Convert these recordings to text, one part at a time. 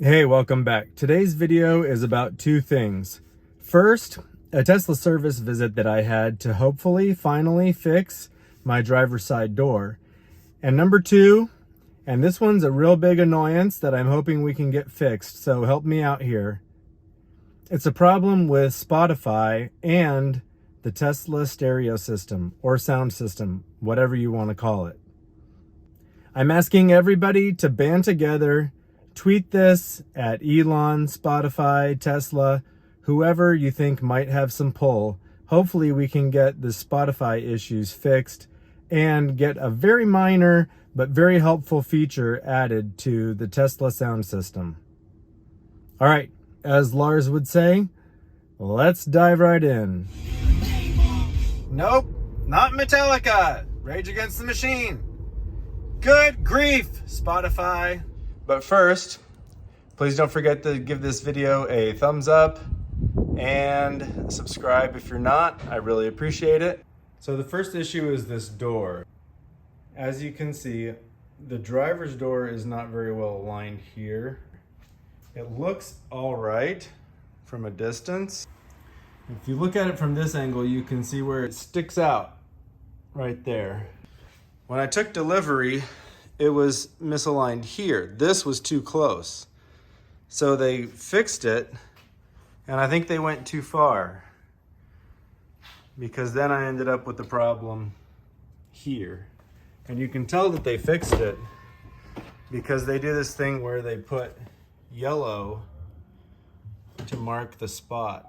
Hey, welcome back. Today's video is about two things. First, a Tesla service visit that I had to hopefully finally fix my driver's side door. And number two, and this one's a real big annoyance that I'm hoping we can get fixed, so help me out here. It's a problem with Spotify and the Tesla stereo system or sound system, whatever you want to call it. I'm asking everybody to band together. Tweet this at Elon, Spotify, Tesla, whoever you think might have some pull. Hopefully we can get the Spotify issues fixed and get a very minor but very helpful feature added to the Tesla sound system. All right, as Lars would say, let's dive right in. Nope, not Metallica. Rage Against the Machine. Good grief, Spotify. But first, please don't forget to give this video a thumbs up and subscribe if you're not. I really appreciate it. So the first issue is this door. As you can see, the driver's door is not very well aligned here. It looks all right from a distance. If you look at it from this angle, you can see where it sticks out right there. When I took delivery, it was misaligned here. This was too close. So they fixed it, and I think they went too far, because then I ended up with the problem here. And you can tell that they fixed it because they do this thing where they put yellow to mark the spot.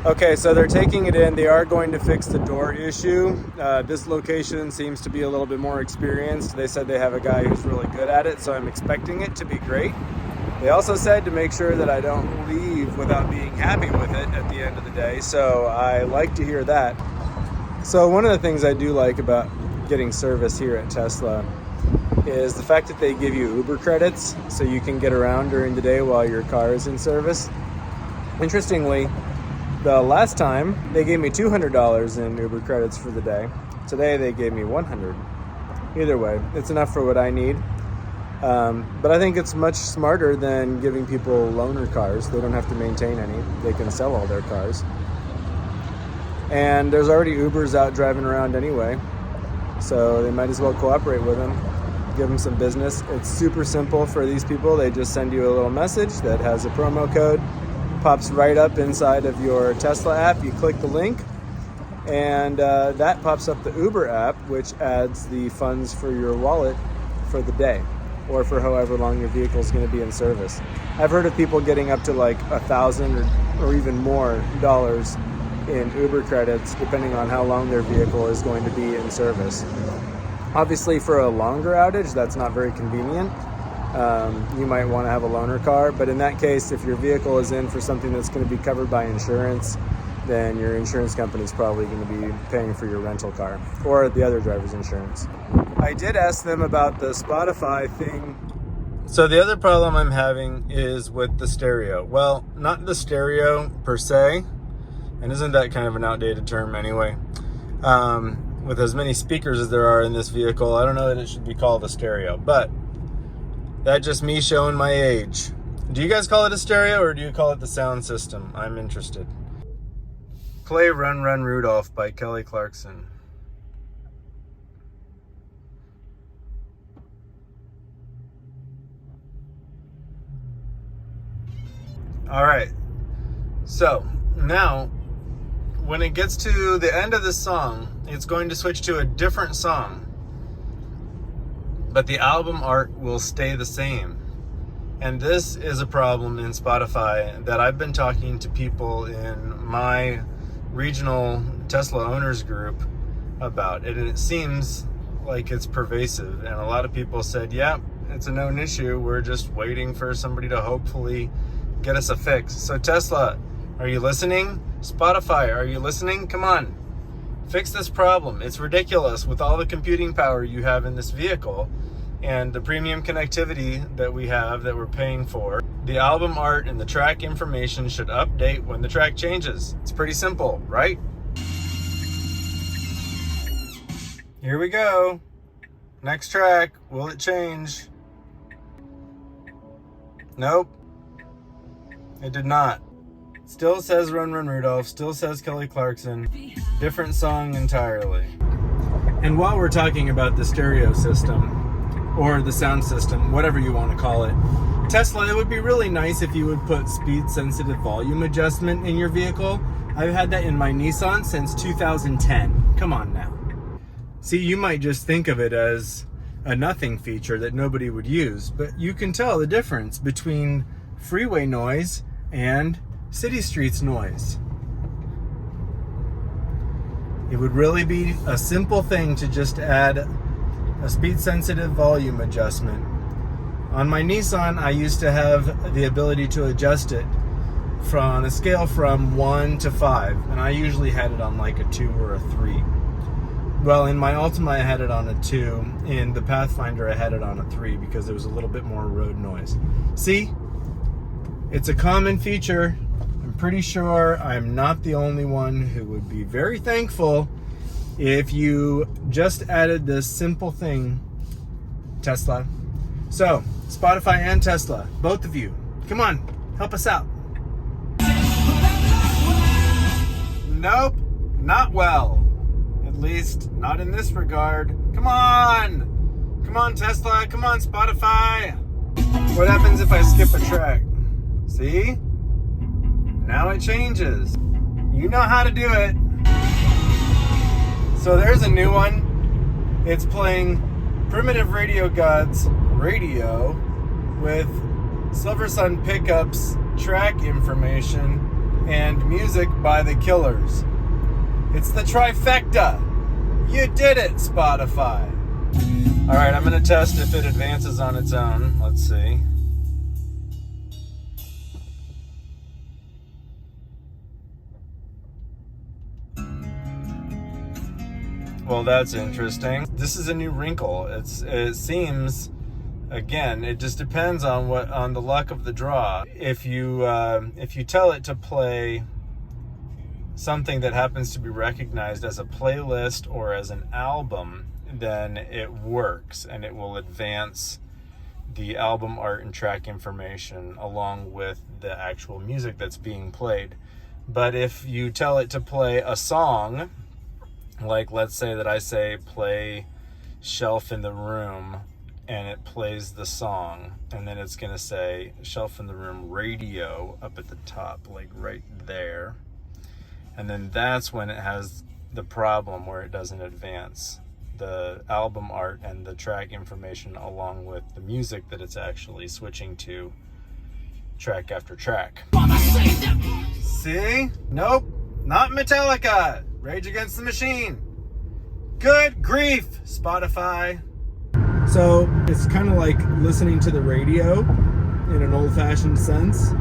Okay, so they're taking it in. They are going to fix the door issue. This location seems to be a little bit more experienced. They said they have a guy who's really good at it, so I'm expecting it to be great. They also said to make sure that I don't leave without being happy with it at the end of the day, so I like to hear that. So one of the things I do like about getting service here at Tesla is the fact that they give you Uber credits so you can get around during the day while your car is in service. Interestingly, the last time they gave me $200 in Uber credits for the day. Today they gave me $100. Either way, it's enough for what I need. But I think it's much smarter than giving people loaner cars. They don't have to maintain any. They can sell all their cars. And there's already Ubers out driving around anyway, so they might as well cooperate with them, give them some business. It's super simple for these people. They just send you a little message that has a promo code, pops right up inside of your Tesla app. You click the link, and that pops up the Uber app, which adds the funds for your wallet for the day. or for however long your vehicle is going to be in service. I've heard of people getting up to like $1,000 or even more dollars in Uber credits depending on how long their vehicle is going to be in service. Obviously, for a longer outage, that's not very convenient. You might want to have a loaner car, but in that case, if your vehicle is in for something that's going to be covered by insurance, then your insurance company is probably going to be paying for your rental car or the other driver's insurance. I did ask them about the Spotify thing. So the other problem I'm having is with the stereo. Well, not the stereo per se, and isn't that kind of an outdated term anyway? With as many speakers as there are in this vehicle, I don't know that it should be called a stereo, but that's just me showing my age. Do you guys call it a stereo or do you call it the sound system? I'm interested. Play Run Run Rudolph by Kelly Clarkson. All right, so now when it gets to the end of the song, it's going to switch to a different song, but the album art will stay the same. And this is a problem in Spotify that I've been talking to people in my regional Tesla owners group about, and it seems like it's pervasive. And a lot of people said, yeah, it's a known issue. We're just waiting for somebody to hopefully get us a fix. So Tesla, are you listening? Spotify, are you listening? Come on, fix this problem. It's ridiculous with all the computing power you have in this vehicle and the premium connectivity that we have that we're paying for. The album art and the track information should update when the track changes. It's pretty simple, right? Here we go. Next track, will it change? Nope, it did not. Still says Run Run Rudolph, still says Kelly Clarkson, different song entirely. And while we're talking about the stereo system, or the sound system, whatever you want to call it, Tesla, it would be really nice if you would put speed-sensitive volume adjustment in your vehicle. I've had that in my Nissan since 2010. Come on now. See, you might just think of it as a nothing feature that nobody would use, but you can tell the difference between freeway noise and city streets noise. It would really be a simple thing to just add a speed-sensitive volume adjustment. On my Nissan, I used to have the ability to adjust it on a scale from 1 to 5, and I usually had it on like a 2 or a 3. Well, in my Altima, I had it on a 2. In the Pathfinder, I had it on a 3 because there was a little bit more road noise. See? It's a common feature. I'm pretty sure I'm not the only one who would be very thankful if you just added this simple thing, Tesla. So, Spotify and Tesla, both of you, come on, help us out. Nope, not well. At least, not in this regard. Come on! Come on, Tesla, come on, Spotify! What happens if I skip a track? See? Now it changes. You know how to do it. So there's a new one. It's playing Primitive Radio Gods radio with Silver Sun Pickups track information and music by The Killers. It's the trifecta. You did it, Spotify. All right, I'm going to test if it advances on its own. Let's see. Well, that's interesting. This is a new wrinkle. It seems, again, it just depends on the luck of the draw. If you tell it to play something that happens to be recognized as a playlist or as an album, then it works and it will advance the album art and track information along with the actual music that's being played. But if you tell it to play a song, like let's say that I say play Shelf in the Room, and it plays the song, and then it's going to say Shelf in the Room radio up at the top, like right there. And then that's when it has the problem where it doesn't advance the album art and the track information along with the music that it's actually switching to track after track. See? Nope, not Metallica. Rage Against the Machine. Good grief, Spotify. So it's kind of like listening to the radio in an old-fashioned sense,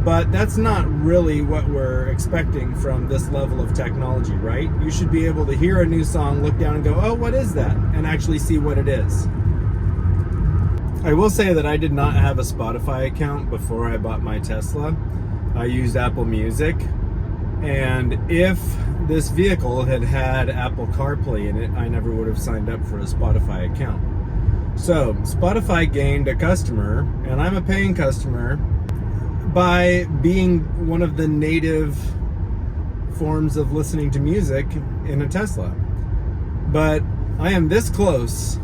but that's not really what we're expecting from this level of technology, right? You should be able to hear a new song, look down and go, oh, what is that? And actually see what it is. I will say that I did not have a Spotify account before I bought my Tesla. I used Apple Music, and if this vehicle had had Apple CarPlay in it, I never would have signed up for a Spotify account. So Spotify gained a customer, and I'm a paying customer, by being one of the native forms of listening to music in a Tesla. But I am this close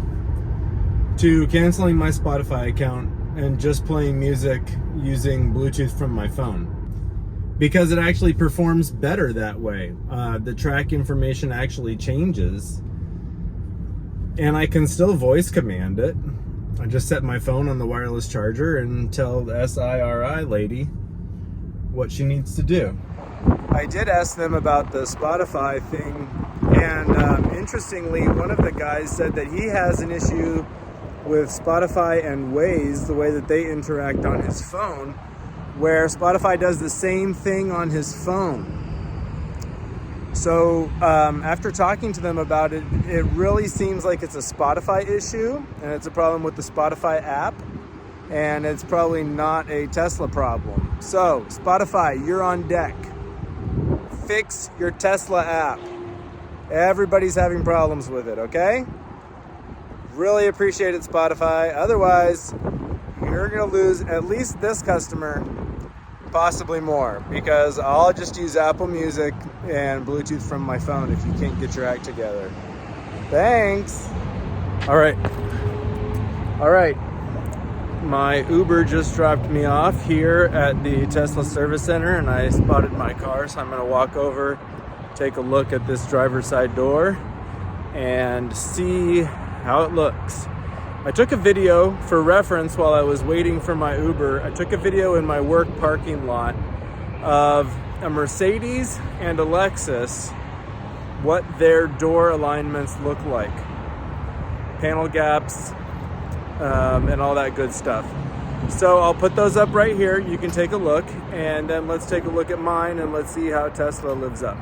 to canceling my Spotify account and just playing music using Bluetooth from my phone, because it actually performs better that way. The track information actually changes, and I can still voice command it. I just set my phone on the wireless charger and tell the SIRI lady what she needs to do. I did ask them about the Spotify thing, and interestingly, one of the guys said that he has an issue with Spotify and Waze, the way that they interact on his phone, where Spotify does the same thing on his phone. So after talking to them about it, it really seems like it's a Spotify issue, and it's a problem with the Spotify app, and it's probably not a Tesla problem. So Spotify, you're on deck. Fix your Tesla app. Everybody's having problems with it, okay? Really appreciate it, Spotify. Otherwise, you're gonna lose at least this customer, possibly more, because I'll just use Apple Music and Bluetooth from my phone if you can't get your act together. Thanks. All right. My Uber just dropped me off here at the Tesla service center, and I spotted my car, so I'm gonna walk over, take a look at this driver's side door and see how it looks. I took a video for reference while I was waiting for my Uber. I took a video in my work parking lot of a Mercedes and a Lexus, what their door alignments look like. Panel gaps, and all that good stuff. So I'll put those up right here. You can take a look, and then let's take a look at mine and let's see how Tesla lives up.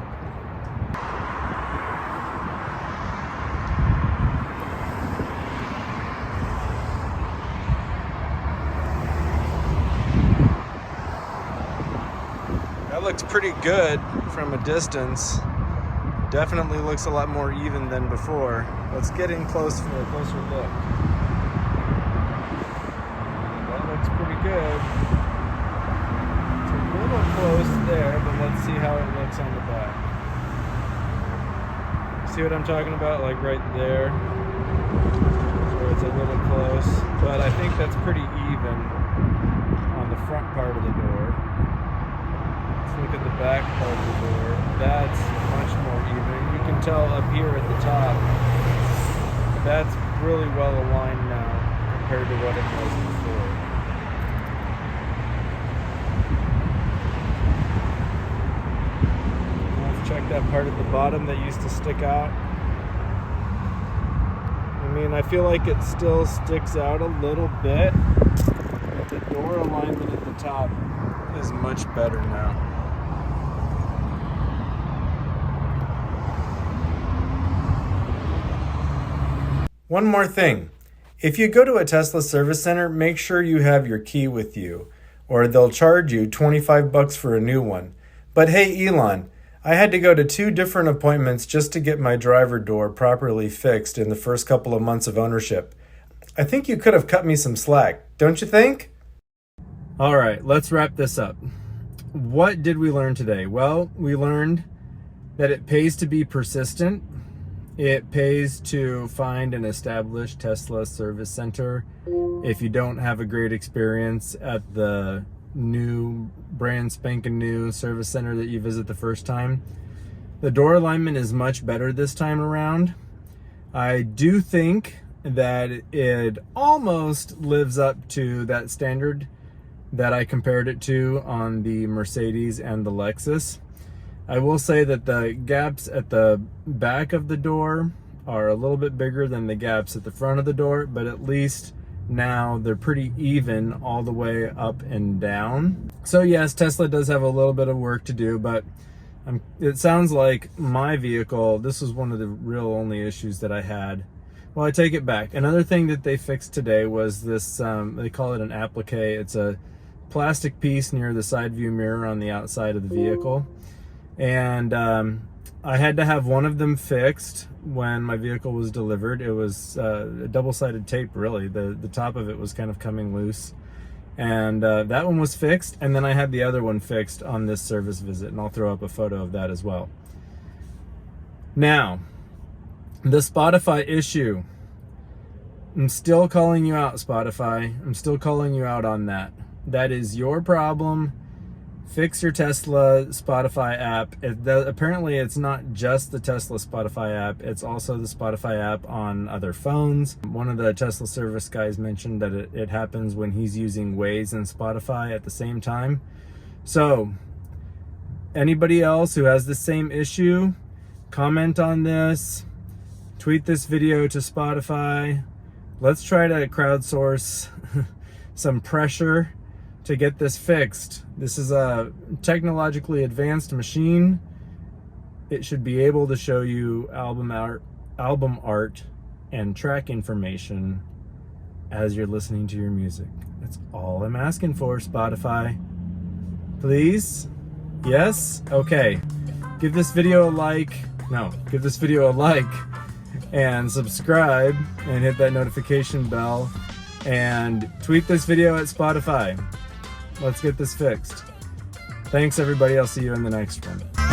That looks pretty good from a distance. Definitely looks a lot more even than before. Let's get in close for a closer look. That looks pretty good. It's a little close there, but let's see how it looks on the back. See what I'm talking about? Like right there, where it's a little close. But I think that's pretty even on the front part of the door. Look at the back part of the door. That's much more even. You can tell up here at the top, that's really well aligned now compared to what it was before. Let's check that part at the bottom that used to stick out. I mean, I feel like it still sticks out a little bit, but the door alignment at the top is much better now. One more thing. If you go to a Tesla service center, make sure you have your key with you, or they'll charge you $25 for a new one. But hey, Elon, I had to go to 2 different appointments just to get my driver door properly fixed in the first couple of months of ownership. I think you could have cut me some slack, don't you think? All right, let's wrap this up. What did we learn today? Well, we learned that it pays to be persistent. It pays to find an established Tesla service center if you don't have a great experience at the new, brand spanking new service center that you visit the first time. The door alignment is much better this time around. I do think that it almost lives up to that standard that I compared it to on the Mercedes and the Lexus. I will say that the gaps at the back of the door are a little bit bigger than the gaps at the front of the door, but at least now they're pretty even all the way up and down. So yes, Tesla does have a little bit of work to do, but it sounds like my vehicle, this was one of the real only issues that I had. Well, I take it back. Another thing that they fixed today was this, they call it an applique. It's a plastic piece near the side view mirror on the outside of the vehicle. And I had to have one of them fixed when my vehicle was delivered. It was a double-sided tape, really. The top of it was kind of coming loose. And that one was fixed, and then I had the other one fixed on this service visit, and I'll throw up a photo of that as well. Now, the Spotify issue. I'm still calling you out, Spotify. I'm still calling you out on that. That is your problem. Fix your Tesla Spotify app. Apparently, it's not just the Tesla Spotify app. It's also the Spotify app on other phones. One of the Tesla service guys mentioned that it happens when he's using Waze and Spotify at the same time. So, anybody else who has the same issue, comment on this. Tweet this video to Spotify. Let's try to crowdsource some pressure to get this fixed. This is a technologically advanced machine. It should be able to show you album art and track information as you're listening to your music. That's all I'm asking for, Spotify. Please? Yes? Okay. Give this video a like. No, give this video a like and subscribe and hit that notification bell and tweet this video at Spotify. Let's get this fixed. Thanks, everybody. I'll see you in the next one.